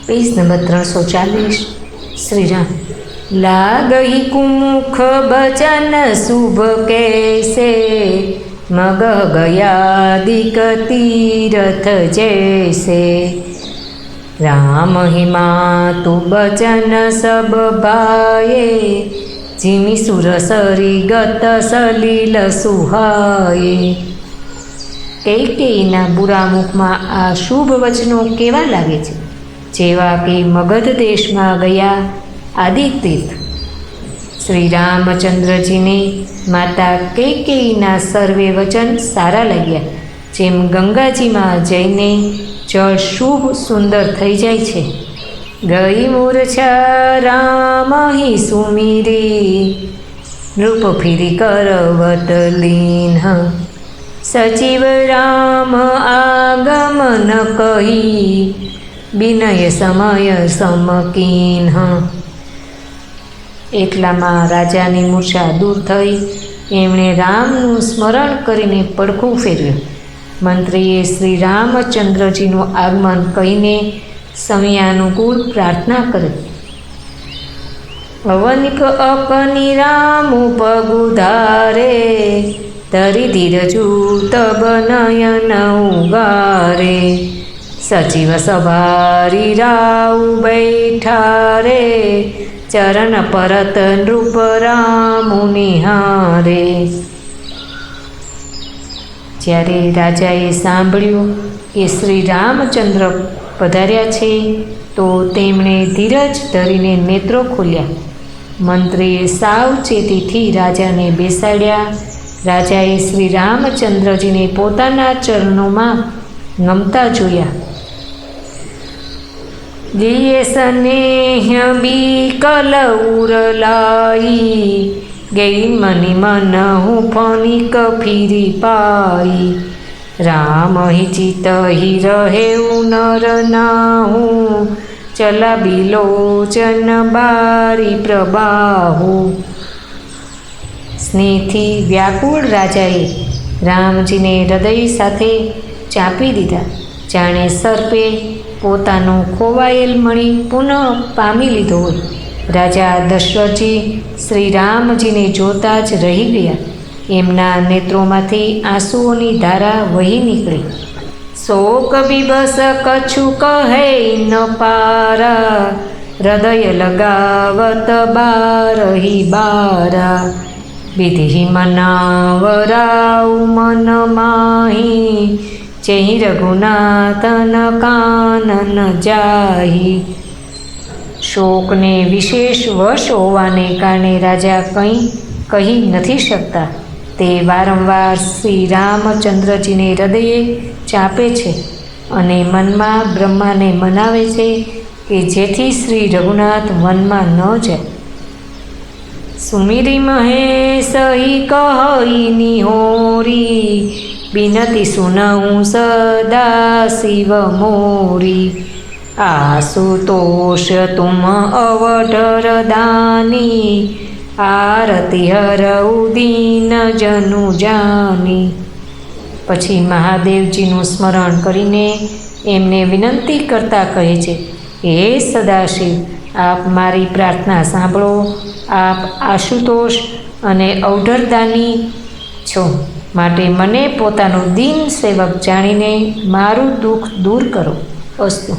Page number 340। Shri Ram. लागही कुमुख बचन शुभ कैसे, मग गया दिक तीरथ जैसे। राम ही मातु बचन सब भाये, जिमी सुर सरी गत सलील सुहाये। કૈકેયીના બુરા મુખમાં આ શુભ વચનો કેવા લાગે છે, જેવા કે મગધ દેશમાં ગયા આદિતીર્થ। શ્રી રામચંદ્રજીને માતા કૈકેયીના સર્વે વચન સારા લાગ્યા, જેમ ગંગાજીમાં જઈને જળ શુભ સુંદર થઈ જાય છે। ગઈ મૂર્છા રામ હિ સુમીરી, નૃપ ફીરી કરવત લીન। સચિવ રામ આગમન કહી, વિનય સમય સમકીન। એટલામાં રાજાની મૂર્છા દૂર થઈ એમણે રામનું સ્મરણ કરીને પડખું ફેરવ્યું। મંત્રીએ શ્રી રામચંદ્રજીનું આગમન કહીને સમયાનુકૂળ પ્રાર્થના કરી। અવનિક અકની રામ પગુધારે, તરી ધીરજુ તબ નયન ઉગારે। સચિવ સભારી રાવ બેઠા રે, ચરણ પરત નૃપ રામ નિહારે। જ્યારે રાજાએ સાંભળ્યું કે શ્રી રામચંદ્ર પધાર્યા છે, તો તેમણે ધીરજ ધરીને નેત્રો ખોલ્યા। મંત્રીએ સાવચેતીથી રાજાને બેસાડ્યા। રાજાએ શ્રી રામચંદ્રજીને પોતાના ચરણોમાં નમતા જોયા। દિયે સ્નેહ બીકલ ઉરલાઈ, ગઈ મની મન હું ફનિક ફીરી પાઈ। રામ હિ ચિત હિ રહે નર નાહું, ચલા બિલોચન બારી પ્રબાહુ। સ્નેહથી વ્યાકુળ રાજાએ રામજીને હૃદય સાથે ચાંપી દીધા, જાણે સર્પે પોતાનો ખોવાયેલ મણી પુનઃ પામી લીધો હોય। રાજા દશરથજી શ્રી રામજીને જોતા જ રહી ગયા। એમના નેત્રોમાંથી આંસુઓની ધારા વહી નીકળી। શોક બિબસ કછુ કહે ન પારા, હૃદય લગાવત બારહી બારા। વિધિ મનાવરાઉ મન માહી, ચહી રઘુનાથન કાનન જાહી। શોકને વિશેષ વશ હોવાને કારણે રાજા કંઈ કહી નથી શકતા। તે વારંવાર શ્રી રામચંદ્રજીને હૃદયે ચાંપે છે અને મનમાં બ્રહ્માને મનાવે છે કે જેથી શ્રી રઘુનાથ વનમાં ન જાય। સુમિરી મહેશ હિ કહી નિહોરી, બિનતી સુનઉં સદા શિવ મોરી। આશુતોષ તુમ અવઢર દાની, આરતી હરઉ દીન જનુ જાની। પછી મહાદેવજીનું સ્મરણ કરીને એમને વિનંતી કરતા કહે છે, હે સદાશિવ, આપ મારી પ્રાર્થના સાંભળો। આપ આશુતોષ અને અવઢરદાની છો, માટે મને પોતાનો દીન સેવક જાણીને મારું દુઃખ દૂર કરો। અસ્તુ।